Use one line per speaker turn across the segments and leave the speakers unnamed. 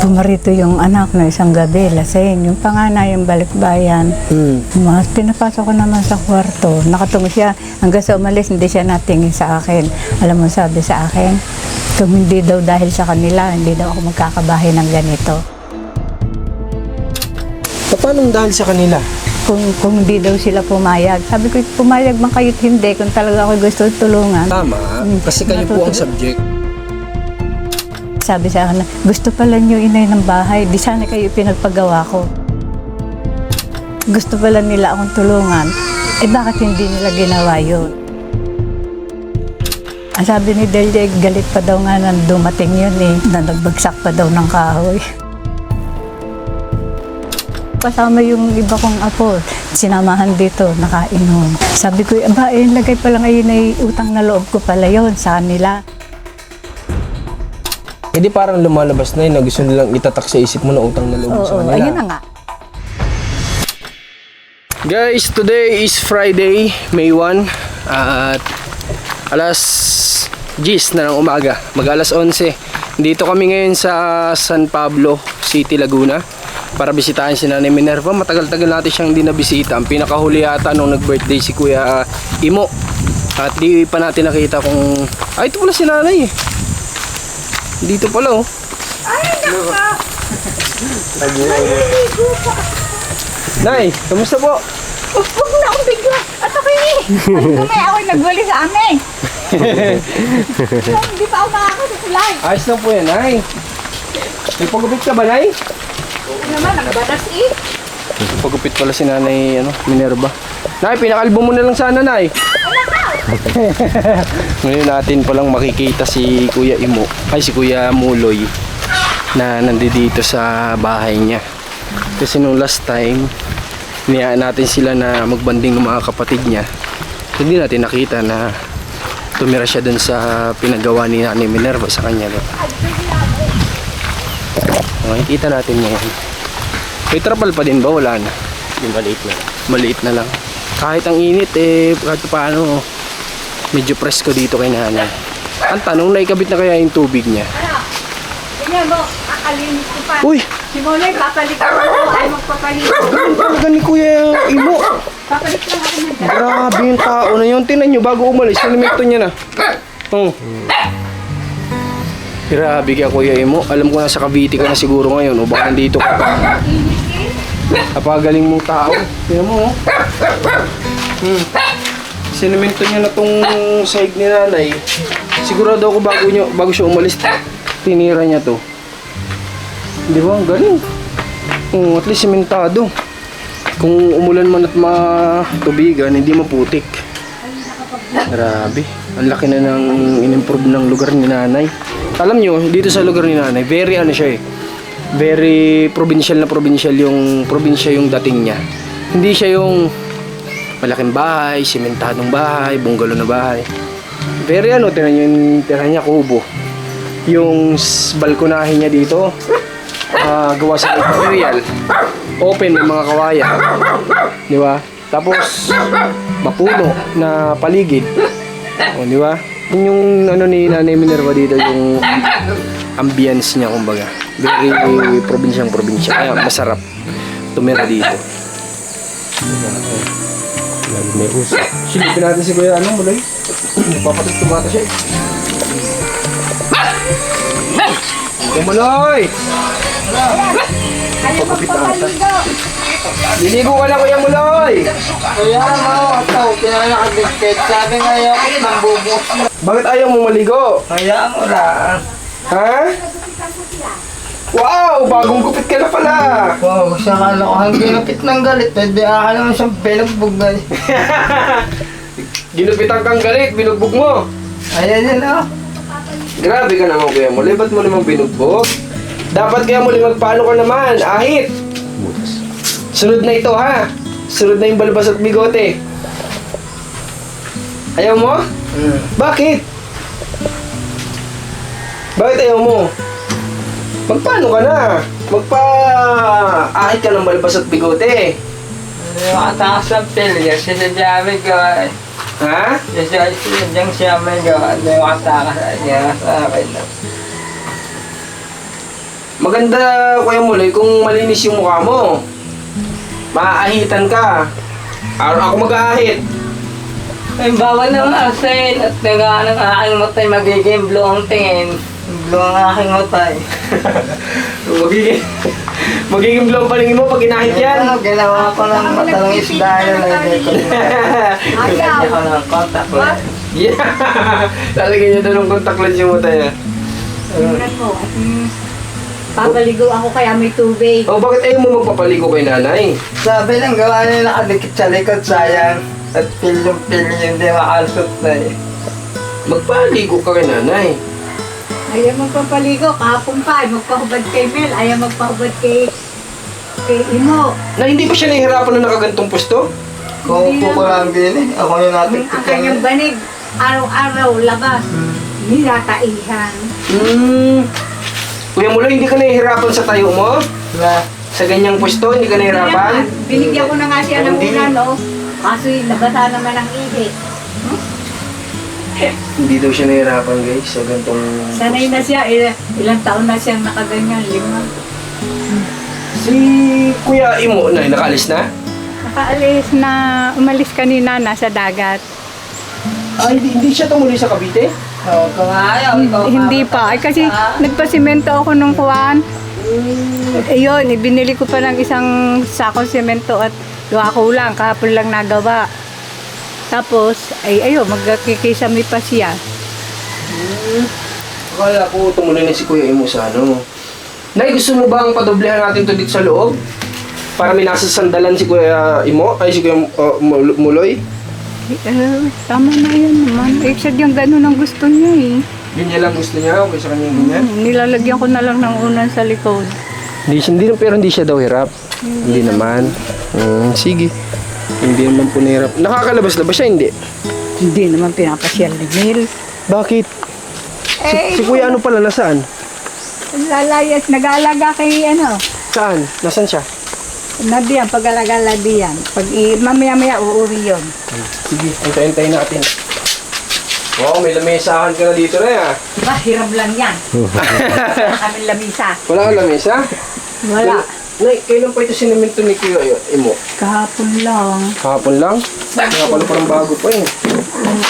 Pumarito yung anak na isang gabi, lasing. Yung panganay, yung balikbayan. Pinapasok ko naman sa kwarto. Nakatungo siya. Hanggang sa umalis, hindi siya natingin sa akin. Alam mo, sabi sa akin, kung hindi daw dahil sa kanila, hindi daw ako magkakabahay ng ganito.
Paano dahil sa kanila?
Kung hindi daw sila pumayag. Sabi ko, pumayag man kayo't hindi kung talaga ako gusto tulungan.
Tama, kasi kayo po ang subject.
Sabi sa akin, gusto pala niyo inay ng bahay, di sana kayo pinagpagawa ko. Gusto pala nila akong tulungan, bakit hindi nila ginawa yun? Ang sabi ni Delia, galit pa daw nga nang dumating yun na nagbagsak pa daw ng kahoy. Kasama yung iba kong apo, sinamahan dito, nakainom. Sabi ko, lagay pa lang ayun ay utang na loob ko pala yun sa kanila.
Hindi parang lumalabas na yun na gusto nilang itatak sa isip mo na utang na loob sa kanila.
Ayun na nga.
Guys, today is Friday, May 1 at alas 10 na ng umaga, mag alas 11. Dito kami ngayon sa San Pablo City, Laguna para bisitahin si Nanay Minerva. Matagal-tagal natin siyang hindi nabisita. Ang pinakahuli yata nung nag-birthday si Kuya Imo. At di pa natin nakita kung... ito pala si Nanay. Dito pala oh. Nay, kamusta po?
Huwag na akong bigla. At ako may ako'y nagwali sa amin. Hindi pa ako makakasulay.
Ayos lang po yan, Nay. May pagupit ka ba, Nay?
Ano naman, nagbatas
Pagupit pala si Nanay Minerva. Nay, pinakalbo mo na lang sana, Nay. Ngayon natin palang makikita si Kuya Imo, si Kuya Muloy na nandito sa bahay niya. Kasi nung last time, niyaan natin sila na magbanding ng mga kapatid niya. Hindi natin nakita na tumira siya dun sa pinagawa ni Nanay Minerva sa kanya. Makikita natin ngayon. May trapal pa din ba? Wala na. Yung maliit na. Maliit na lang. Kahit ang init kahit paano medyo presko dito kay Nanay. Ang tanong, naikabit na kaya yung tubig niya?
Tingnan mo, kakalinis ko pa.
Uy!
Si Molay, papalit ako. Ay, magpapalit.
Ganun talaga ni Kuya Imo.
Papalit lang ako ng dyan.
Grabe yung tao na yun. Tinan nyo, bago umalis, sinimekto niya na. Oh. Grabe kaya Kuya Imo. Alam ko na sa Cavite ka na siguro ngayon. O baka nandito ka pa. Napagaling mong tao. Tingnan mo, oh. Sinimekto niya na tong sahig ni Nanay. Sigurado ako bago siya umalis, tinira niya to. Di ba? Ang galing. At least simentado. Kung umulan man at matubigan, hindi maputik. Grabe. Ang laki na ng in-improve ng lugar ni Nanay. Alam nyo, dito sa lugar ni Nanay, very very provincial yung probinsya yung dating niya. Hindi siya yung malaking bahay, simentadong bahay, bungalow na bahay. Very tinan nyo yung tira niya, kubo. Yung balkonahin niya dito, gawa sa material, open ng mga kawayan, di ba? Tapos mapuno na paligid, di ba? Yun yung ni Nanay Minerva dito, yung ambience niya, kumbaga very probinsya, kaya masarap tumira dito. May usap. Silipin natin si Kuya Muloy. Papatit tumata siya. Kuya Muloy!
Ayaw magpapaligo.
Liligo ka na, Kuya Muloy!
Kaya ito, pinanakadikit. Sabi ngayon, nang bubos.
Bakit ayaw mo maligo?
Kaya mo lang.
Ha? Wow! Bagong gupit ka na pala!
Wow, sa kalokohan ginupit ng galit. Pwede naman siyang binugbog na.
Ginupitan kang galit, binugbog mo.
Ayan yun o.
Grabe ka naman, Kuya Muloy. Ba't mo naman binugbog? Dapat Kuya Muloy, magpaano ka naman? Ahit! Sunod na ito, ha? Sunod na yung balbas at bigote. Ayaw mo? Bakit? Bakit ayaw mo? Magpaano ka na? Ahit ka ng balbas at bigote.
Nakatakas ng pilya, sinadyami ko.
Ha?
Sinadyang siya may gawa. Nakatakas niya sa akin.
Maganda, Kuya Muloy, kung malinis yung mukha mo. Maaahitan ka. Ako mag-aahit.
Ay, bawal naman asin at nag-ano ang aking matay magiging blue ang tingin. Blue ang aking matay.
Magiging blong palingin mo pag inahit yan.
Ano, ginawa ko ng matalong isda yun. Lagay ko ng contact lens.
Yeah. Lalagyan niya doon ng contact lens yung mata niya.
Tingnan mo, at papaligo ako kaya may tubig.
Oh, bakit ayaw mo magpapaligo kay nanay?
Sabi lang, gawa nila nakadikit sa likod, sayang. At pilyong-pilyo hindi makalusot na eh.
Magpaligo ka kay nanay.
Ayaw magpapaligo, kahapon pa, magpahubad kay Mel, ayaw magpahubad kay Imo.
Na hindi pa siya nahihirapan na nakagantong pwesto?
Kung upo ko lang din eh. Ako yung
Ang
natiktik
kanyang banig, araw-araw, labas, nilataihan.
Kuya Muloy, hindi ka nahihirapan sa tayo mo?
Na,
Sa ganyang pwesto, hindi ka nahihirapan?
Binigyan ko na nga siya ng
Hindi.
una, no? Kaso nabasa naman ang ihi.
Hindi daw siya nahihirapan, guys, sa gantong...
Sanay na siya, ilang taon na siyang nakaganyan, 5.
Si Kuya Imo, nakaalis na?
Nakaalis na, umalis kanina, nasa dagat.
Hindi siya tumuloy sa Cavite?
kung ayaw, ikaw
Hindi pa, ay kasi nagpasimento ako nung kuwan. Ayun, ibinili ko pa ng isang sako semento at gawa ko lang, kahapon lang nagawa. Tapos, ayun, magkikisami pa siya.
Akala ko tumuloy na si Kuya Imo sa ano. Nay, gusto mo bang padoblehan natin to dito sa loob? Para may nasa sandalan si Kuya Imo? Ay, si Kuya Muloy?
Tama na yun naman. Sadyang gano'n ang gusto niya eh.
Ganyan lang gusto niya, okay sa kanya yung ganyan?
Nilalagyan ko na lang ng unan sa likod.
Pero hindi siya daw hirap. Hindi naman. Sige. Hindi naman po nahirap. Nakakalabas na ba siya? Hindi.
Hindi naman pinapasyal ni Mel.
Bakit? Si Kuya ano pala, nasaan?
Lalayas, nag-aalaga kay ano.
Saan? Nasaan siya?
Nadiyan, pag-alaga diyan. Mamaya-maya uuwi yun.
Sige, antayin natin. Wow, may lamisahan ka na dito na ya.
Diba, hiram lang yan. Wala kaming lamisa.
Wala kang lamisa?
Wala.
Nay, kailan pa ito sinimento ni Kuya Imo?
Kahapon lang.
Kahapon lang? Kaya pala parang bago pa eh.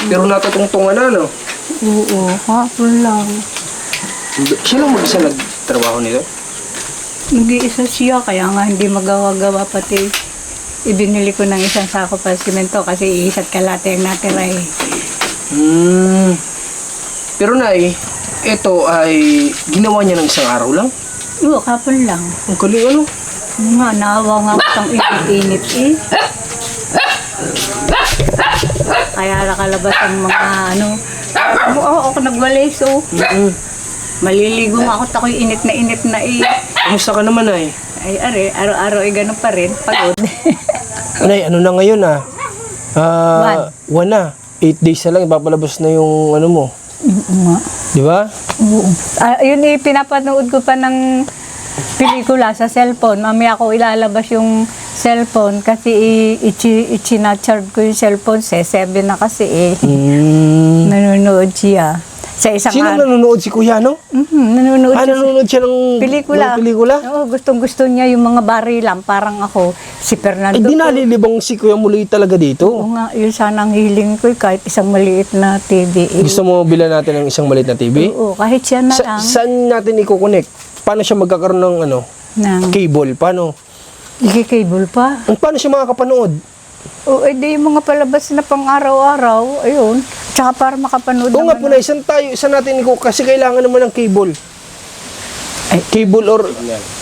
Pero natatungtungan na, no?
Oo, kahapon lang.
Siya lang mag-isa nagtrabaho nito?
Nag-iisa siya, kaya nga hindi magawa-gawa pati. Ibinili ko ng isang sako pa simento kasi iisat kalate ang natira eh.
Pero Nay, ito ay ginawa niya ng isang araw lang?
Oo, kahapon lang.
Ang galing ano?
Ano nga, naawa nga ako ng init-init eh. Kaya nakalabas ang mga ano. Ako nagwalis oh. Maliligo nga ako, ako'y init na eh.
Kamusta ka naman, Nay?
Ay, araw-araw ay ganun pa rin. Pagod.
Nay, ano na ngayon one na. 8 days na lang, ipapalabas na yung ano mo.
Oo nga.
Di ba?
Oo. Yun eh, pinapanood ko pa ng pelikula sa cellphone. Mamaya ako ilalabas yung cellphone kasi i-charge ko yung cellphone. 7 na kasi eh. Nanonood siya. Sa isang
Sino nanonood? Si Kuya, no?
nanonood siya sa
Nanonood siya ng
pelikula.
ng pelikula?
Oo, gustong-gusto niya yung mga barilan. Parang ako, si Fernando.
Di nalilibang si Kuya Muloy talaga dito.
Oo nga, yun sana ang hiling ko kahit isang maliit na TV.
Gusto mo bilan natin ng isang maliit na TV?
Oo, kahit siya na lang.
Saan natin i-connect? Paano siya magkakaroon ng ano? Cable? Paano?
Iki-cable pa.
Paano siya makakapanood?
Oo, edi yung mga palabas na pang araw-araw, ayun. Tsaka para makapanood
Oo nga po
naman.
na, isa natin kasi kailangan naman ng cable.
Ay.
Cable or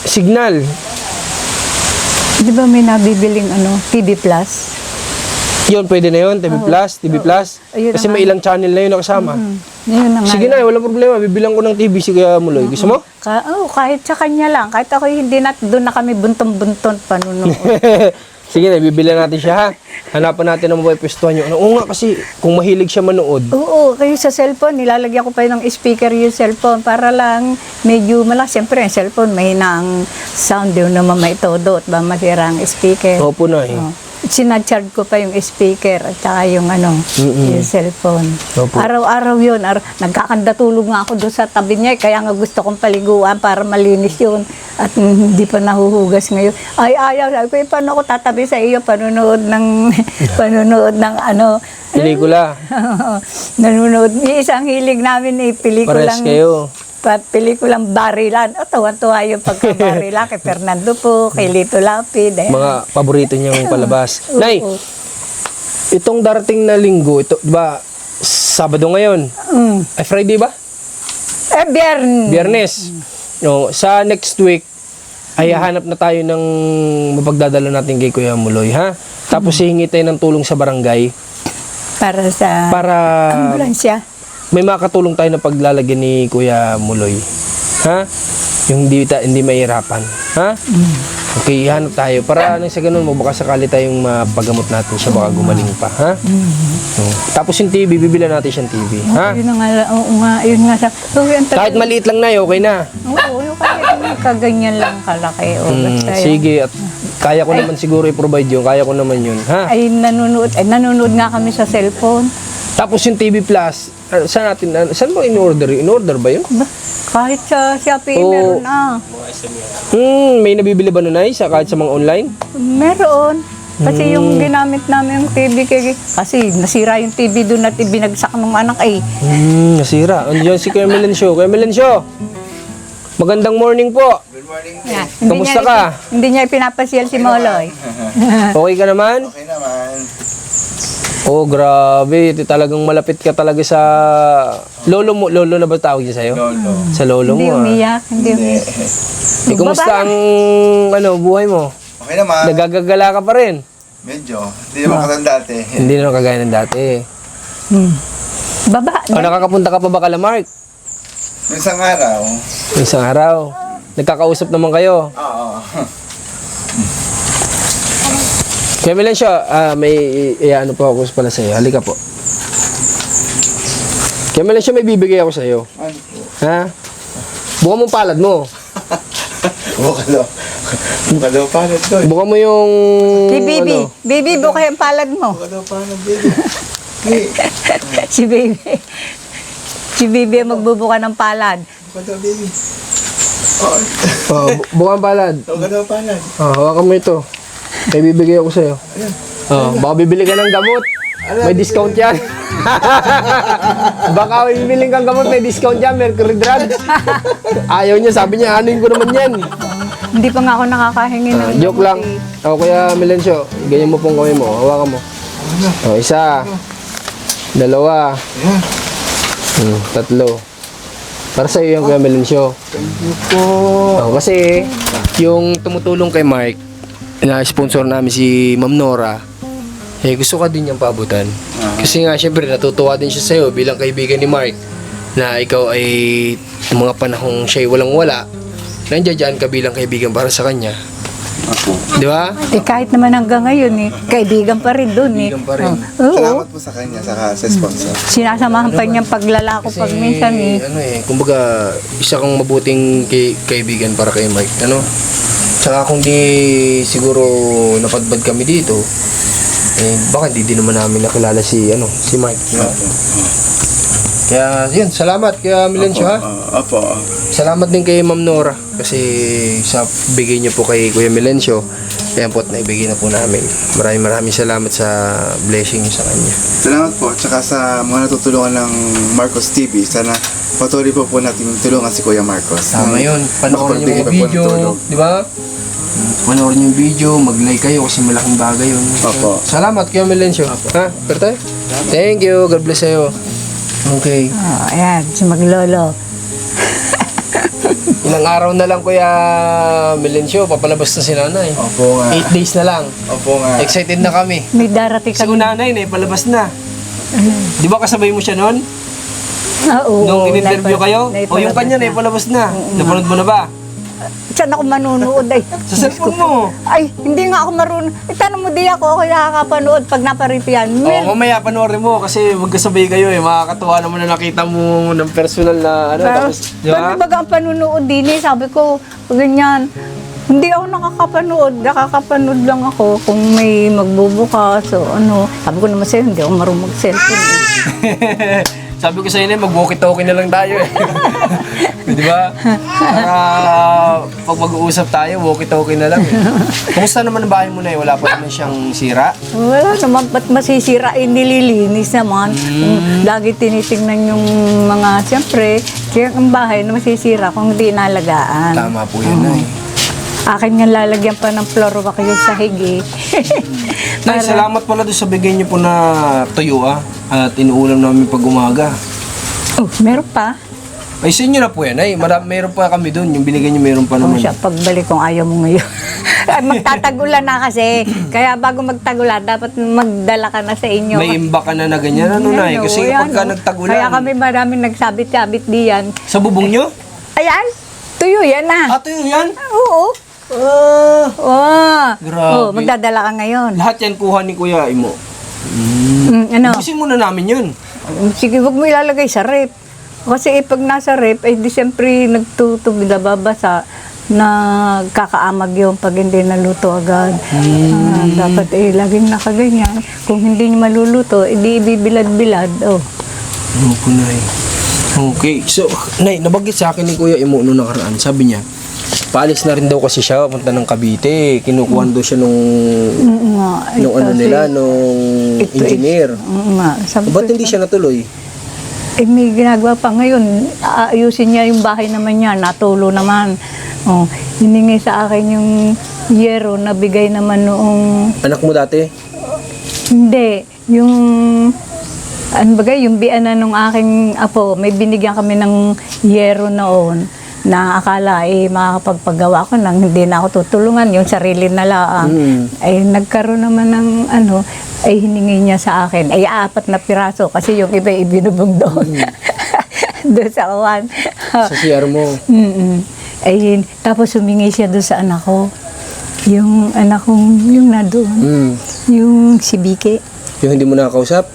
signal.
Di ba may nabibiling TV Plus?
Yun, pwede na yun. TV Plus, TV Plus.
Ayun
Kasi
na
may ilang channel na yun nakasama.
Yun na nga.
Sige na, walang problema. Bibilang ko ng TV si Kuya Muloy. Gusto mo?
Kahit sa kanya lang. Kahit ako hindi doon na kami buntong-bunton panunood.
Sige na, bibilan natin siya ha. Hanapan natin ang mapapwestuhan nyo. Oo nga kasi, kung mahilig siya manood.
Oo, kayo sa cellphone, nilalagyan ko pa ng speaker yung cellphone para lang medyo malakas. Siyempre, yung cellphone, may ang sound yun naman may todo at ba masira ang speaker.
Opo na eh.
Oh. sinacharge ko pa yung speaker at saka yung yung cellphone.
Opo.
Araw-araw yun. Nagkakandatulog nga ako doon sa tabi niya. Kaya nga gusto kong paliguan para malinis yun. At hindi pa nahuhugas ngayon. Ay, ayaw. Sabi ko, paano ako tatabi sa iyo? Panunood ng,
Pelikula.
nanonood. Isang hilig namin
Pares
pelikulang
kayo.
pelikulang Barilan. Tuwan-tuwa yung pagka-Barilan kay Fernando po, kay Lito Lapid.
Mga paborito niyang palabas.
Oo.
Nay, itong darating na linggo, ito, di ba, Sabado ngayon. Ay, Friday ba? Biyernes. No, sa next week, ay hanap na tayo ng mapagdadala natin kay Kuya Muloy, ha? Tapos hihingi tayo ng tulong sa barangay
Para sa
para
ambulansya.
may makatulong tayo na paglalagyan ni Kuya Muloy. Ha? Yung hindi mahirapan. Ha? Okay, hanap tayo. Para nang sa ganun mo, baka sakali tayong mapagamot natin siya, baka gumaling pa. Ha? Tapos yung TV, bibilan natin siyang TV. Ha?
Yun nga, oo nga, yun nga.
Kahit maliit lang na, okay na.
Oo, yung kaganyan lang kalaki. Basta yun.
Sige, at kaya ko naman siguro i-provide yun. Kaya ko naman yun. Ha?
Nanonood nga kami sa cellphone.
Tapos yung TV Plus, saan mo in-order? In-order ba yun?
Kahit sa Shopee,
Oo.
meron na.
May nabibili ba nun ay kahit sa mga online?
Meron. Kasi yung ginamit namin yung TV, kasi nasira yung TV doon at ibinagsak ng anak eh.
Nasira. Andiyan si Kuya Melencio. Kuya Melencio, magandang morning po.
Yeah.
Kamusta ka?
Hindi niya ipinapasyal si Moloy.
Okay ka naman?
Okay naman.
Oh, grabe. Ito talagang malapit ka talaga sa lolo mo. Lolo na ba tawag niya sa'yo?
Lolo.
Sa lolo
Hindi
mo.
umiyak, hindi umiyak.
Kumusta ang buhay mo?
Okay naman.
Nagagagala ka pa rin?
Medyo. Hindi naman katang dati.
Hindi na kagaya ng dati.
Baba.
Nakakapunta ka pa ba kala Mark?
Isang araw.
Isang araw. Nagkakausap naman kayo.
Oo.
Kaya Melencio, may ano po ako pala sa'yo. Halika po. Kaya Melencio, may bibigay ako sa'yo.
Ano po?
Ha? Buka mo palad mo.
Bukalo. Bukalo panad doon.
Buka mo yung...
Si Bibi. Bibi, buka yung palad mo.
Bukalo panad baby. Hey.
Si Bibi. Si Bibi ang magbubuka ng palad.
Bukalo baby.
Buka ang palad.
Bukalo panad.
Hawakan mo ito. May bibigay ako sa'yo. Baka bibili ka ng gamot. May discount yan. Baka bibili kang gamot, may discount yan. Mercury Drug. Ayaw niya, sabi niya, anuin ko naman yan.
Hindi pa nga ako nakakahingi ng
Joke lang. Kuya Melencio, ganyan mo pong kamay mo. Hawakan mo. Isa. Dalawa. Tatlo. Para sa iyo yung Kuya Melencio.
Thank you po.
Kasi yung tumutulong kay Mark, na-sponsor namin si Ma'am Nora, gusto ka din niyang paabutan. Kasi nga, syempre, natutuwa din siya sa'yo bilang kaibigan ni Mark na ikaw ay ng mga panahong siya'y walang-wala, nandiyan ka bilang kaibigan para sa kanya. Di ba?
kahit naman hanggang ngayon kaibigan pa rin doon
Kaibigan pa rin.
Oo.
Salamat po sa kanya, saka sa sponsor.
Sinasamahan pa niyang paglalako pag minsan
kumbaga, isa kang mabuting kaibigan para kay Mike, ano? Tsaka kung di siguro napadbad kami dito, baka di din naman namin nakilala si Mike. Kaya, yun, salamat kaya Melencio, ha?
Opo.
Salamat din kay Ma'am Nora kasi sa bigay niyo po kay Kuya Melencio, kaya po naibigay na po namin. Maraming salamat sa blessing niyo sa kanya.
Salamat po. Tsaka sa mga natutulungan ng Marcos TV, sana patuloy po natin tulungan si Kuya Marcos.
Tama yun. Panoorin niyo yung
Makapagbigay pa po ng
video,
tulong.
di ba? Panoorin niyo yung video, mag-like kayo kasi malaking bagay yun.
Opo.
Salamat Kuya Melencio. Ha? Pertay? Thank you. God bless sa'yo. Okay.
ayan, si Maglolo.
Ilang araw na lang Kuya Melencio, papalabas na si nanay.
Opo nga.
8 days na lang.
Opo nga.
Excited na kami.
May darating
Kasi kung nanay na, palabas na. Di ba kasabay mo siya noon?
Oo.
Nung in-interview kayo? O yung kanya na, palabas na. Napanood mo na ba?
Saan ako manunood ay?
Sa cellphone mo.
Ay, hindi nga ako marunong. Tanong mo di ako nakakapanood pag naparipian.
Oo, mamaya panoorin mo kasi magkasabay kayo makakatuwa naman na nakita mo ng personal na tapos, di ba?
Baga ang panunood din sabi ko, ganyan. Hindi ako nakakapanood. Nakakapanood lang ako kung may magbubukas o ano. Sabi ko naman sa'yo, hindi ako marunong mag-cellphone.
Sabi ko sa inyo, mag-walkie-talkie na lang tayo eh. Di ba? Para pag mag-uusap tayo, walkie-talkie na lang eh. Kumusta naman ang bahay mo na eh? Wala pa naman siyang sira?
Wala naman, ba't masisira? Nililinis naman. Lagi tinitingnan yung mga, siyempre, kaya ang bahay na masisira kung hindi inalagaan.
Tama po yun na eh.
Akin nga lalagyan pa ng floor wak yung sahig eh.
Nay, salamat pala doon sa bigay niyo po na tuyo at inuulam namin pag umaga.
Oh, meron pa.
Ay, sa inyo na po yan. Ay, meron pa kami doon. Yung binigay niyo, meron pa
Oh,
naman.
siya, pagbalik kung ayaw mo ngayon. Ay, magtatagulan na kasi. Kaya bago magtagulan, dapat magdala ka na sa inyo.
May imba ka na na ganyan. Ano, Nay? Kasi
Ayan,
pagka
oh.
nagtagulan.
Kaya kami maraming nagsabit-sabit diyan.
Sa bubong niyo?
Ayan, tuyo yan na.
Tuyo yan?
Oo. Oh,
Grabe.
oh, magdadala ka ngayon.
Lahat yan kuha ni Kuya Imo.
Ano?
Busin muna namin yun.
Sige, huwag mo ilalagay sa rep. Kasi pag nasa rep, ay di siyempre nagtutog, nababasa, nagkakaamag yung pag hindi naluto agad. Dapat laging nakaganyan. Kung hindi niyo maluluto, di ibibilad-bilad. Oh.
Opo, Nay. Okay. So, Nay, nabanggit sa akin ni Kuya Imo noong nakaraan. Sabi niya, paalis na rin daw kasi siya, punta ng Cavite. Kinukuhan daw siya nung ano nila, nung engineer. Ba't hindi siya natuloy?
May ginagawa pa ngayon. Aayusin niya yung bahay naman niya. Natulo naman. Oh, hiningi sa akin yung yero na bigay naman noong...
Anak mo dati?
Hindi. Yung... Ano bagay, yung biyanan nung aking apo, may binigyan kami ng yero noon na akala makakapagpagawa ko nang hindi na ako tutulungan, yung sarili na lang. Ay nagkaroon naman ng ano, ay hiningi niya sa akin. Ay 4 na piraso kasi yung iba ibinubog doon. Doon sa kawan.
Sa CR mo?
Ay, tapos humingi siya doon sa anak ko. Yung anak kong, yung na doon. Yung si Bike.
Yung hindi mo nakakausap?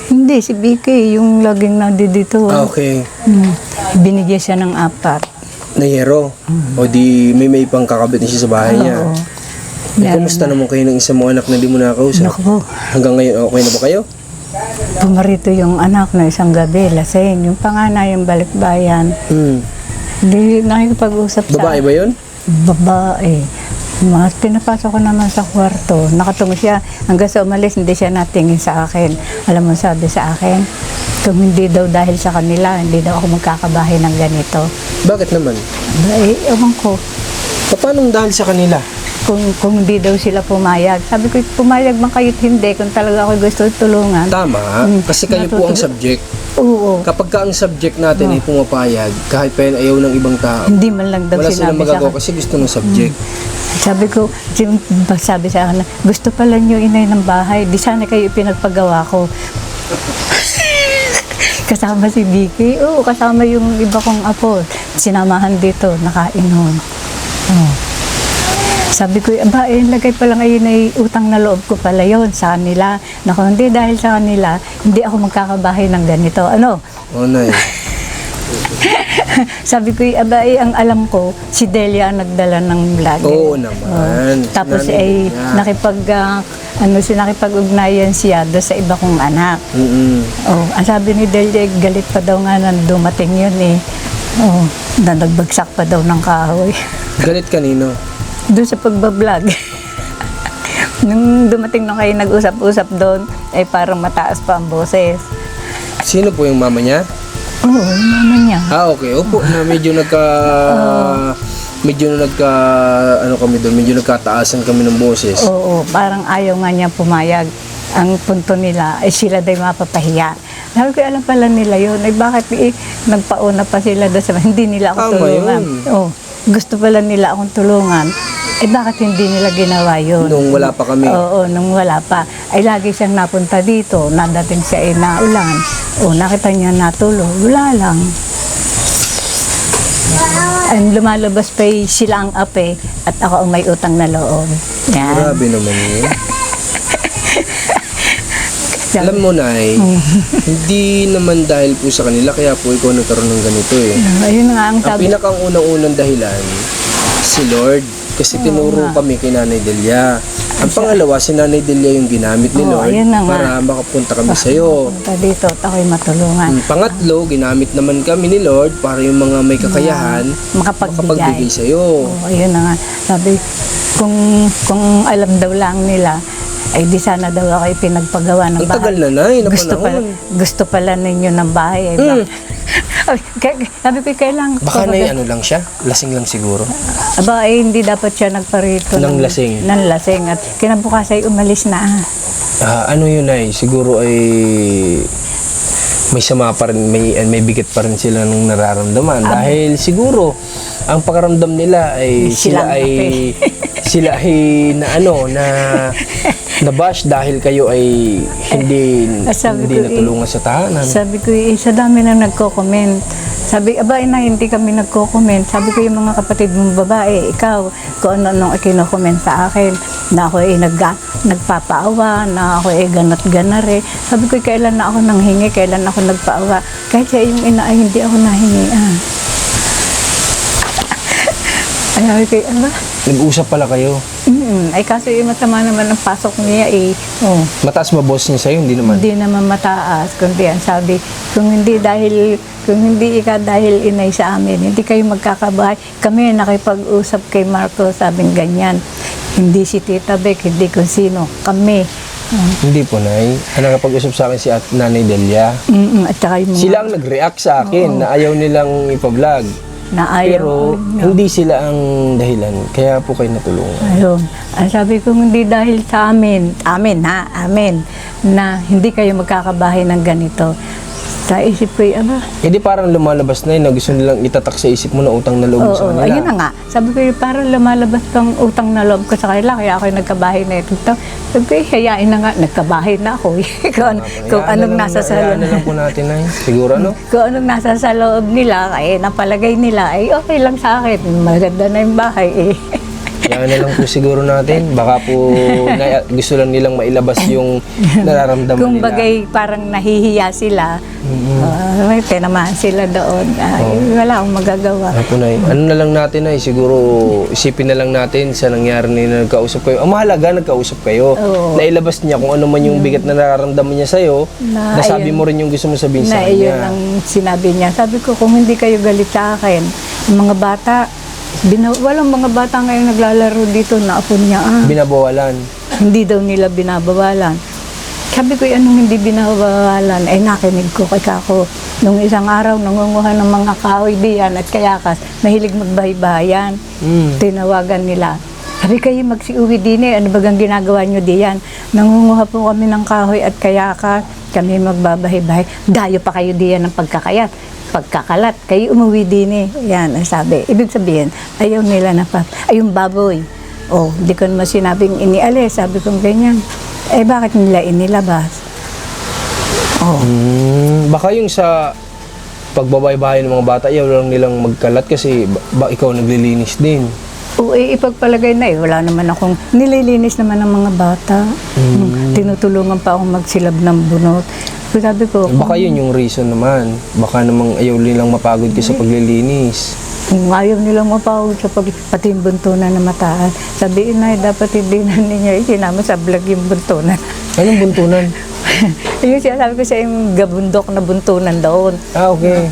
Hindi, si Bike, yung laging nandito.
Okay.
Binigyan siya ng 4.
Na yero? O di may pang kakabit na siya sa bahay niya?
Oo.
Eh, kumusta naman kayo ng isa mong anak na di mo nakakausap?
Naku po,
Hanggang ngayon, okay na ba kayo?
pumarito yung anak na isang gabi, lasing. Yung panganay, yung balikbayan. Hindi nakikipag-usap sa...
Babae ba yun?
Babae. Mas pinapasok ko naman sa kwarto. Nakatungo siya. Hanggang sa umalis, hindi siya natingin sa akin. Alam mo, sabi sa akin, kung hindi daw dahil sa kanila, hindi daw ako magkakabahay ng ganito.
Bakit naman?
Ay, ewan ko.
Paano dahil sa kanila?
Kung hindi daw sila pumayag. Sabi ko, pumayag man kayo't hindi, kung talaga ako gusto tulungan.
Tama, kasi kayo po ang subject.
Oo.
Kapag ka ang subject natin ay pumapayag, kahit pa yun ayaw ng ibang tao,
Hindi man lang daw
wala silang
sinabi sa
magagawa
akin.
kasi gusto ng subject.
Sabi ko, sabi sa akin, gusto pala niyo inay ng bahay, di sana kayo pinagpagawa ko. Kasama si Vicky, oo, kasama yung iba kong apo. Sinamahan dito, nakainom. Oh. Sabi ko, lagay pa lang ayun ay utang na loob ko pala yun sa kanila. Naku, hindi dahil sa kanila, hindi ako magkakabahay ng ganito. Ano?
Oh, Nay.
Sabi ko, ang alam ko, si Delia ang nagdala ng vlog.
Oo naman.
Tapos
Nanay niya.
nakipag-ugnayan siya doon sa iba kong anak. Oh, ang sabi ni Delia, galit pa daw nga na dumating yun eh. Oh, na nagbagsak pa daw ng kahoy.
Galit kanino?
Doon sa pagbablog. Nung dumating nung kayo nag-usap-usap doon, ay parang mataas pa ang boses.
Sino po yung mama niya?
Oo, yung mama niya.
Okay. Opo, na medyo ano kami doon, medyo nagkataasan kami ng boses.
Oo, parang ayaw nga niya pumayag. Ang punto nila ay sila daw mapapahiya. Sabi ko, alam pala nila yun. Ay bakit nagpauna pa sila doon sa hindi nila ako
Tama
tulungan.
yun.
Oh, gusto pala nila akong tulungan. Eh bakit hindi nila ginawa yun?
Nung wala pa kami.
Oo, nung wala pa. Ay lagi siyang napunta dito. Nadating siya ay naulan. O nakita niya natulog. Wala lang. And lumalabas pa sila ang ape at ako ang may utang na loob. Yan.
Grabe naman yun. Alam mo, Nay, hindi naman dahil po sa kanila, kaya po ikaw nagkaroon ng ganito eh.
Ayun nga ang
Ang
sabi.
pinakang unang-unang dahilan, si Lord. Kasi tinuro kami kay Nanay Delia. Ang pangalawa, si Nanay Delia yung ginamit ni
Oo,
Lord
ayun na nga.
para makapunta kami sa'yo.
Punta dito at ako'y matulungan.
Pangatlo, ginamit naman kami ni Lord para yung mga may kakayahan makapagbigay sa'yo.
Oo, ayun na nga. Sabi, kung alam daw lang nila, ay di sana daw ako pinagpagawa ng
Ang tagal
bahay.
na na
Gusto pala ninyo ng bahay. Sabi ko, kailangan
Baka na ano lang siya, lasing lang siguro.
Aba, ay hindi dapat siya nagparito
Ng lasing.
Ng lasing. At kinabukas ay umalis na.
Ano yun ay, siguro ay may sama pa rin, may bigat pa rin sila nung nararamdaman. Dahil siguro, ang pakaramdam nila ay sila ay na ano, na nabash dahil kayo ay hindi natulungan sa tahanan.
Sabi ko, sa dami na nagko-comment. Sabi, aba, ina, hindi kami nagko-comment. Sabi ko, yung mga kapatid mong babae, ikaw, kung ano kino-comment sa akin, na ako ay nagpapaawa, na ako ay ganat-ganare. Sabi ko, kailan na ako nanghingi, kailan ako nagpaawa. Kahit siya yung ina ay hindi ako nahingi. Ay, sabi ko, ano?
Nag-usap pala kayo.
Ay, kaso yung masama naman ang pasok niya eh. Oh.
Mataas ba boss niya sa'yo? Hindi naman.
Hindi naman mataas, kundi ang sabi, kung hindi ika dahil inay sa amin, hindi kayo magkakabahay. Kami nakipag-usap kay Marco, sabing ganyan. Hindi si Tita Beck, hindi kung sino. Kami.
Hindi po, Nay. Nakapag-usap sa akin si Nanay Delia.
At saka yung mga
Sila ang nag-react sa akin na ayaw nilang ipa-vlog.
na ayaw.
Pero hindi sila ang dahilan. Kaya po kayo natulungan.
Ayun. Ang sabi ko, hindi dahil sa amin, na hindi kayo magkakabahay ng ganito. Sa isip ko,
Hindi parang lumalabas na yun na gusto nilang itatak sa isip mo na utang na loob sa kanila.
ayun na nga. Sabi ko, parang lumalabas pang utang na loob ko sa kanila, kaya ako nagkabahay na ito. Sabi ko, hayain na nga, nagkabahay na ako. kung anong nasa sa
Hayaan na lang po natin ay. Siguro ano?
Kung anong nasa sa loob nila, napalagay nila, ay okay lang sa akin. Maganda na yung bahay eh.
Yan na lang po siguro natin. Baka po gusto lang nilang mailabas yung nararamdaman
Kung
nila.
bagay parang nahihiya sila, may tinamaan sila doon. Wala akong magagawa.
Ano na lang natin ay siguro isipin na lang natin sa nangyari na nagkausap kayo. Ang mahalaga nagkausap kayo.
Oo.
Nailabas niya kung ano man yung bigat na nararamdaman niya sa'yo. Nasabi mo rin yung gusto mo sabihin sa
Iyon
kanya.
ang sinabi niya. Sabi ko, kung hindi kayo galit sa akin, yung mga bata, walang mga bata ngayon naglalaro dito na apo niya.
Binabawalan.
Hindi daw nila binabawalan. Sabi ko, anong hindi binabawalan? Ay, nakinig ko kay Kako. Nung isang araw, nangunguha ng mga kahoy diyan at kayakas, mahilig magbahay-bahayan. Tinawagan nila. Sabi kayo, magsiuwi din eh. Ano bagang ginagawa nyo diyan? Nangunguha po kami ng kahoy at kayakas. Kami magbabahay-bahay. Dayo pa kayo diyan ng pagkakalat, kayo umuwi din eh. Yan, ang sabi. Ibig sabihin, ayaw nila na ay, yung baboy. Di ko naman sinabing inialis. Sabi ko ganyan. Bakit nila inilabas?
Baka yung sa pagbabaybahay ng mga bata, ayaw lang nilang magkalat kasi ikaw naglilinis din.
Ipagpalagay na eh. Wala naman akong nililinis naman ng mga bata. Tinutulungan pa akong magsilab ng bunot. Sabi ko,
Baka yun yung reason naman. Baka namang ayaw nilang mapagod ka sa paglilinis.
kung ayaw nilang mapahod sa pati yung buntunan na mataas. Sabihin na, dapat hindi na ninyo isinama sa vlog yung buntunan.
Anong buntunan?
Yung sinasabi ko sa yung gabundok na buntunan doon.
Okay.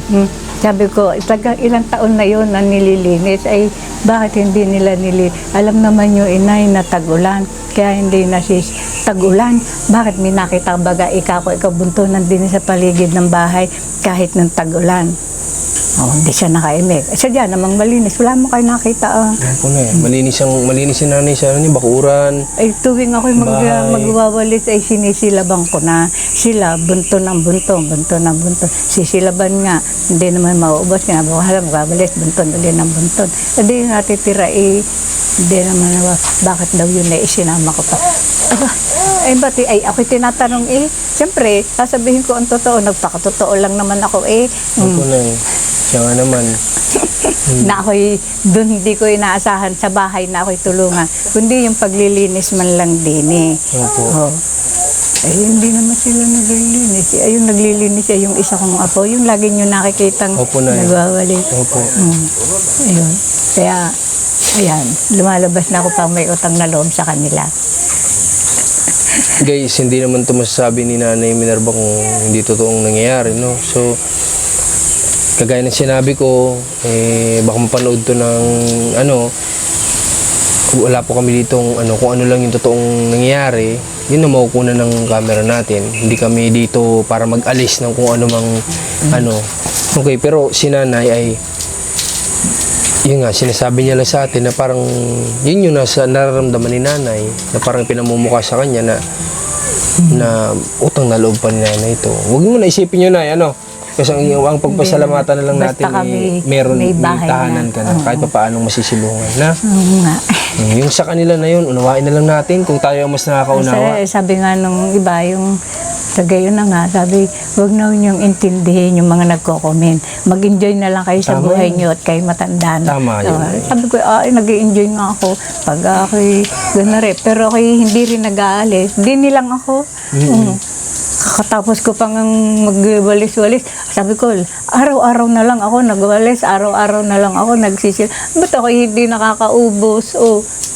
Sabi ko, ilang taon na yun na nililinis, ay bakit hindi nila alam naman yung inay na tag-ulan, kaya hindi na tag-ulan. Bakit may nakita baga ikaw buntunan din sa paligid ng bahay kahit ng tag-ulan? Hindi siya nakaimik. Sadya namang malinis. Wala mo kayo nakita.
Ako na eh. Malinis yung nanay sa bakuran.
Ay tuwing ako'y magwawalis ay sinisilabang ko na sila bunto ng bunto. Sisilaban nga. Hindi naman mauubos. Kinabukasan magwawalis, bunton ulit ng bunton. Hindi natitira hindi naman bakit daw yun isinama ko pa. Ay ako'y tinatanong siyempre, sasabihin ko ang totoo. Nagpakatotoo lang naman ako
Ako na eh. Siya nga naman.
Na ako'y doon hindi ko inaasahan sa bahay na ako'y tulungan. Kundi yung paglilinis man lang din eh.
Opo.
Hindi naman sila naglilinis. Yung naglilinis yung isa kong apo. Yung lagi nyo nakikitang
Opo na
nagwawali.
Opo.
Ayun. Kaya Ayan, lumalabas na ako pang may utang na loob sa kanila.
Guys, hindi naman ito masasabi ni Nanay Minerva kung hindi totoong nangyayari, no? So, kagaya ng sinabi ko, baka mapanood to ng, wala po kami ditong, kung ano lang yung totoong nangyayari, yun na makukunan ng camera natin. Hindi kami dito para mag-alis ng kung ano mang, Okay, pero si Nanay ay, yun nga, sinasabi niya lang sa atin na parang, yun yung nasa nararamdaman ni Nanay, na parang pinamumukha sa kanya na utang na loob pa ni Nanay ito. Huwag mo na isipin yun, Nay, kasi ang pagpasalamatan na lang natin,
Basta kami,
meron,
may
may
bahay
tahanan
na.
ka na, kahit pa paanong masisilungan na.
Oo nga.
Yung sa kanila na yun, unawain na lang natin kung tayo ang mas nakakaunawa.
Sabi nga nung iba, yung gayon na nga, sabi, huwag na niyong intindihin yung mga nagko-comment. Mag-enjoy na lang kayo sa
Tama
buhay
yun.
niyo at kayo matanda na.
Tama yun.
Sabi ko, nag-enjoy nga ako pag ako'y gano'n rin. Pero ako'y hindi rin nag-aalis. Di nilang ako. Kakatapos ko pang magwalis-walis. Sabi ko, araw-araw na lang ako nagwalis, araw-araw na lang ako nagsisil. Ba't ako hindi nakakaubos?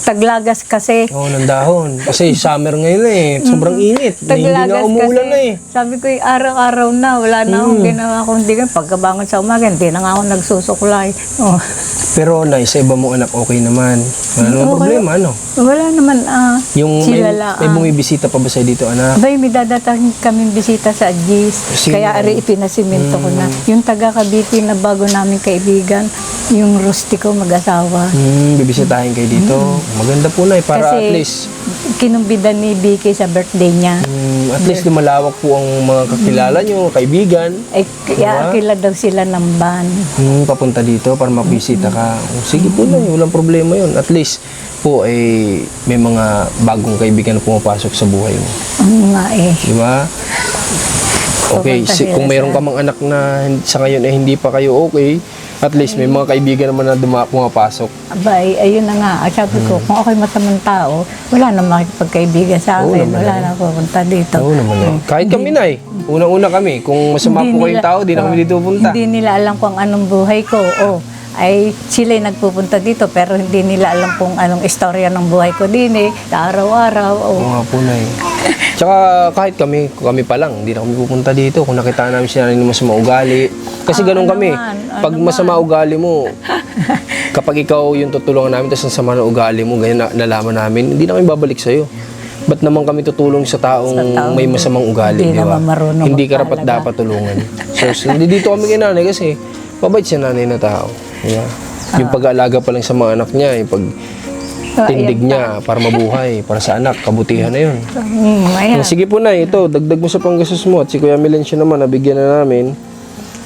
Taglagas kasi.
Oo, ng dahon. Kasi summer ngayon sobrang init. Hindi na umuulan na
Sabi ko, araw-araw na, wala na akong ginawa kundi pagkabangon sa umaga, hindi na nga ako nagsusuklay.
Pero Nay, sa iba mong anak, okay naman. Wala namang problema,
Wala naman,
Yung
sila
may bumibisita pa ba sa'yo dito, anak?
Abay, may dadating kaming bisita sa Agis.
Sino?
Kaya ari ipinasimento ko na. Yung taga Cavite na bago namin kaibigan, yung Rustico mag-asawa.
Bibisitahin kayo dito. Maganda po, Nay, para
Kasi
at least,
kinumbidan ni Vicky sa birthday niya.
at least lumalawak po ang mga kakilala nyo, kaibigan.
Ay, kaya akila daw sila ng van.
Papunta dito para mabisita ka. Sige po, Nay, walang problema yun. At least po ay may mga bagong kaibigan na pumapasok sa buhay mo.
Nga
Di ba? Okay,
Pupunta sila
kung mayroon
sa-
ka mang anak na sa ngayon ay hindi pa kayo okay, at least may mga kaibigan naman na pumapasok.
Abay, ayun na nga. Sabi ko, kung ako'y masamang tao, wala na makikipagkaibigan sa
Oo
akin.
naman,
Wala na pupunta dito.
Oo naman eh. Kahit kami, Nay. Unang-una kami. Kung masama po kayong tao, di na kami dito pupunta.
Hindi nila alam kung anong buhay ko. Ay sila'y nagpupunta dito pero hindi nila alam kung anong istorya ng buhay ko din araw-araw.
Oo nga po, Nay. Tsaka kahit kami pa lang, hindi na kami pupunta dito. Kung nakita namin siya na masama ugali. Kasi ganun kami. Pag masama ugali mo, kapag ikaw yung tutulungan namin, tapos ang sama na ugali mo, ganyan nalaman namin, hindi na kami babalik sa'yo. Ba't naman kami tutulong sa taong may masamang ugali,
Hindi
di ba?
naman marunong
Hindi ka rapat
magpahalaga.
dapat tulungan. So, hindi dito kami kay Nanay kasi mabait siya Nanay na tao. Yeah. Yung pag-aalaga pa lang sa mga anak niya, yung pag-tindig niya para mabuhay, para sa anak, kabutihan na yun.
Ayan.
Sige po, Nay, ito, dagdag mo sa panggastos mo. At si Kuya Milencio naman, nabigyan na namin.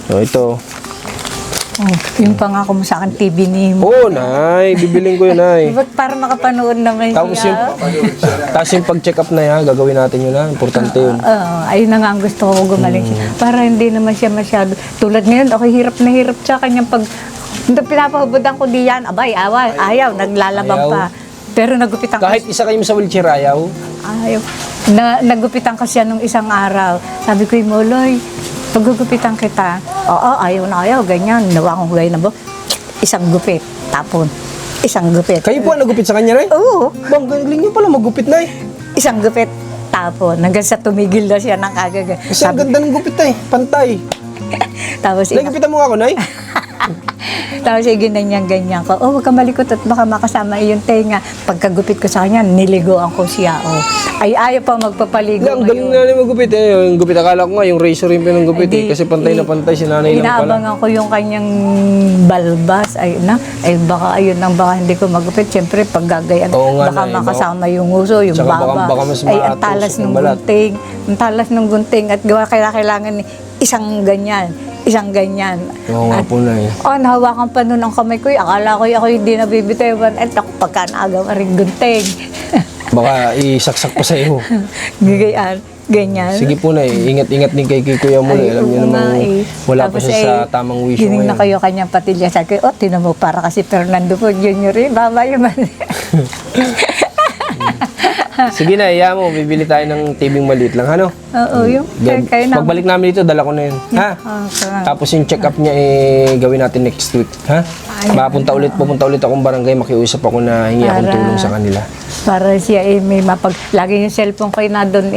Ito.
Yung pangako mo sa akin TV ni mo.
Oo, Nay, bibiling ko yun, Nay.
Ba't para makapanood naman
Tapos yung pag-check up na yan, gagawin natin yun, ha? Importante yun.
Ayun na nga ang gusto ko gumaling siya. Para hindi naman siya masyado. Tulad ngayon, ako hirap na hirap sa kanyang pag... Pinapahubudan ko diyan, abay, ayaw, naglalaban
Ayaw.
pa. Pero nagupitan ko
Kahit isa kayo sa wheelchair, ayaw.
ayaw. Nagupitan ko siya nung isang araw. Sabi ko, Moloy, paggugupitan kita, ayaw na ayaw, ganyan. Nawa kong gawin na ba? Isang gupit, tapon. Isang gupit.
Kayo po ang nagupit sa kanya, Nay?
Oo,
Bang, galing nyo pala magupit, Nay.
isang gupit, tapon. Hanggang sa tumigil na siya ng kagaga.
Kasi ang ganda ng gupit, Nay. Pantay.
Tapos,
Nay, gupitan mo nga ako, Nay.
tapos ganyan ko. Huwag ka malikot at baka makasama yung tenga. Pagkagupit ko sa kanya, niligoan ko siya. Ay, ayaw pa magpapaligo
Ang galing na Nanay magupit. Yung gupit, akala ko nga, yung razor yung pinanggupit.
Ay, di-
Kasi pantay na pantay si Nanay lang pala.
Inaabangan ko yung kanyang balbas. Ay baka ayun ang baka hindi ko magupit. Siyempre, pag gagayan,
Oo nga,
baka
Nay,
makasama yung uso, yung
Tsaka
baba.
baka mas
Ay, ang
maatos
talas
yung
ng
balat.
gunting. Ang talas ng gunting. At kailangan isang ganyan. Isang ganyan.
Oo nga po, Nay.
Nahawakan pa nun ang kamay ko. Akala ko ako hindi nabibitawan. At ako pagka naagaw rin gunting.
Baka isaksak pa sa iyo.
Gagayaan. Ganyan.
Sige po, Nay. Ingat-ingat din kay Kuya mo.
Ay,
Alam niyo
oo nga
naman, wala pa
Tapos
siya sa tamang wisyo
gining na
ngayon.
kayo kanyang patilya. Sabi ko, tinan mo, para kasi Fernando po Jr. Baba yun.
Sige na, iya mo, bibili tayo ng TV maliit lang, ano?
Oo, yung kaya na.
Pagbalik namin dito, dala ko na yun. Ha?
Okay.
Tapos yung check-up niya, gawin natin next week. Ha? Pupunta ulit akong barangay, makiusap ako na hingi akong
Para-
tulong sa kanila.
Para siya may lagi yung cellphone ko na doon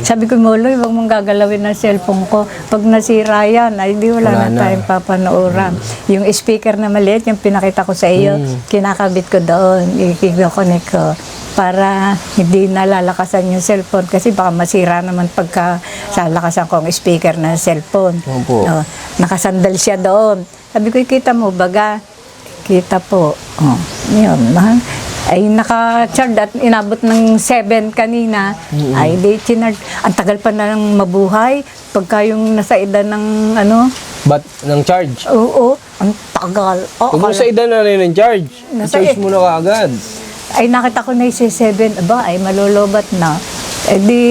Sabi ko, Moloy, wag mong gagalawin ng cellphone ko. Pag nasira yan, ay di wala
Wala
na
na.
tayong papanooran. Yung speaker na maliit, yung pinakita ko sa iyo, kinakabit ko doon, i-connect ko para hindi nalalakasan yung cellphone kasi baka masira naman pagka sa lakasan ko ang speaker ng cellphone.
Opo.
Oh, nakasandal siya doon. Sabi ko, kita mo baga? Kita po. Oh, yun. Ay naka-charge at inabot ng 7 kanina. Ay di chinard. Ang tagal pa na ng mabuhay. Pagka yung nasa edad ng ano.
But, ng charge?
Oo, ang tagal. Oh,
Kung sa edad na rin ng charge,
Nasa
i-charge mo na kaagad.
ay nakita ko na yung 7. Aba, ay malolobat na. Eh di,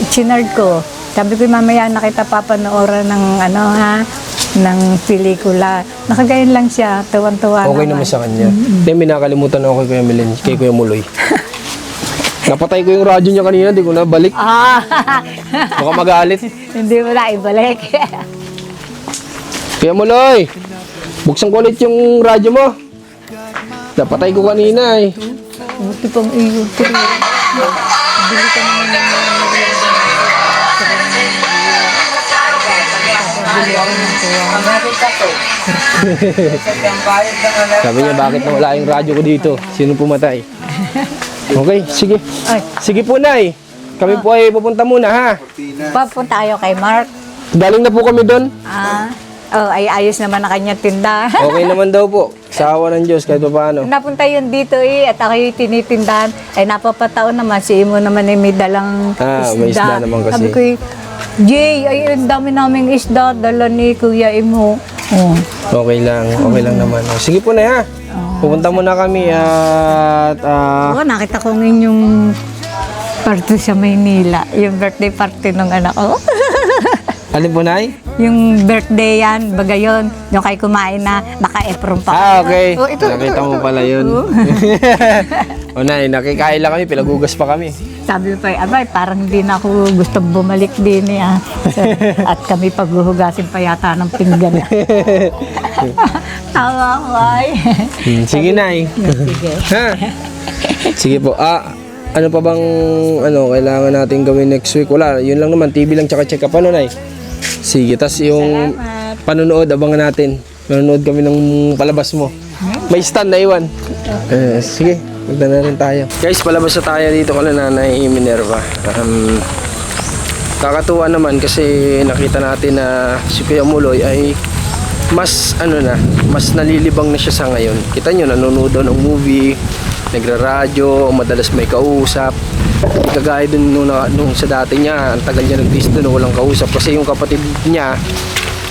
chinard ko. Sabi ko, mamaya nakita papanooran ng ano ha, ng pelikula. Nakagayon lang siya, tuwan-tuwa
Okay naman sa kanya. Hindi, may nakalimutan ako kay Kuya Milen, kay Kuya Muloy. Napatay ko yung radyo niya kanina, di ko na balik.
Ah,
Baka magalit.
hindi mo na ibalik.
Kuya Muloy, buksan ko ulit yung radyo mo. Napatay ko kanina eh.
Buti pang iyo. Bili ka naman ng
Sabi niya, bakit nawala yung radyo ko dito? Sino pumatay? Okay, sige.
Ay,
Sige po, Nay. Kami po ay pupunta muna, ha?
papunta tayo kay Mark.
Galing na po kami doon.
Ay ayos naman na kanya tinda.
Okay naman daw po. Sa awa ng Diyos, kahit pa paano.
Napunta yun dito at ako yung tinitindahan. Ay napapataon naman, si Imo naman ay may dalang
May isda naman kasi.
Sabi ko, Jay, ay ang dami naming isda, dala ni Kuya Imo. Oh.
Okay lang naman. Sige po, Nay, ha? Pupunta muna kami at...
Oo, nakita ko ng inyong party sa Maynila. Yung birthday party ng anak ko.
alin po, Nay?
Yung birthday yan, baga yun. Yung kay kumain na, naka-apron pa.
Okay.
Oh, ito.
Nakita mo pala yun. O, Nay, nakikain lang kami, pilagugas pa kami.
Sabi pa, abay, parang hindi na ako gustong bumalik din eh. At kami paghuhugasin pa yata ng pinggan. Tawa ko ay.
Sige, Nay.
Sige.
Ha? Sige po. Ano pa bang kailangan natin gawin next week? Wala, yun lang naman. TV lang tsaka check up. Ano, Nay? Sige, tas yung
Salamat.
panonood, abangan natin. Manonood kami ng palabas mo. May stand na iwan. Sige, magda na rin tayo. Guys, palabas na tayo dito kala Nanay Minerva. Kakatuwa naman kasi nakita natin na si Kuya Muloy ay mas nalilibang na siya sa ngayon. Kita nyo, nanonood daw ng movie, nagra-radyo, madalas may kausap. Hindi kagaya dun nung sa dati niya, ang tagal niya nag-disco na walang kausap. Kasi yung kapatid niya,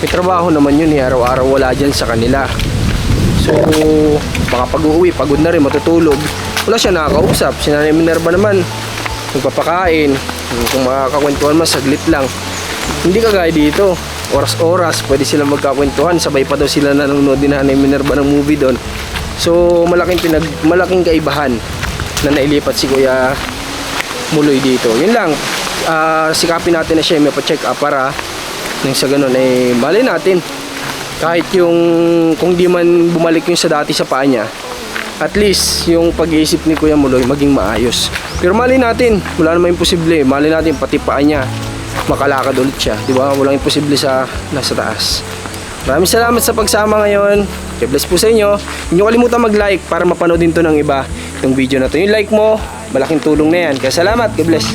may trabaho naman yun eh, araw-araw wala dyan sa kanila. So, baka pag-uwi, pagod na rin, matutulog. Wala siya nakakausap. Si Nanay Minerva naman, nagpapakain. Kung makakakwentuhan man, saglit lang. Hindi kagaya dito. Oras-oras, pwede silang magkakwentuhan. Sabay pa daw sila nanonood din Nanay Minerva ng movie doon. So, malaking kaibahan na nailipat si Kuya Muloy dito. Yun lang. Sikapin natin na siya may pa-check up para nang sa ganun ay malay natin. Kahit yung kung di man bumalik yung sa dati sa paa niya, at least yung pag-iisip ni Kuya Muloy maging maayos. Pero malay natin, wala namang imposible. Malay natin pati paa niya makalakad ulit siya, di ba? Walang imposible sa nasa taas. Maraming salamat sa pagsama ngayon. God bless po sa inyo. Huwag niyo kalimutan mag-like para mapanood din to ng iba itong video na to. Yung like mo, malaking tulong na yan. Kaya salamat. God bless.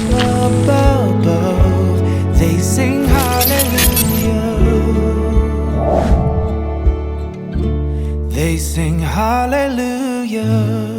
They sing hallelujah. They sing hallelujah.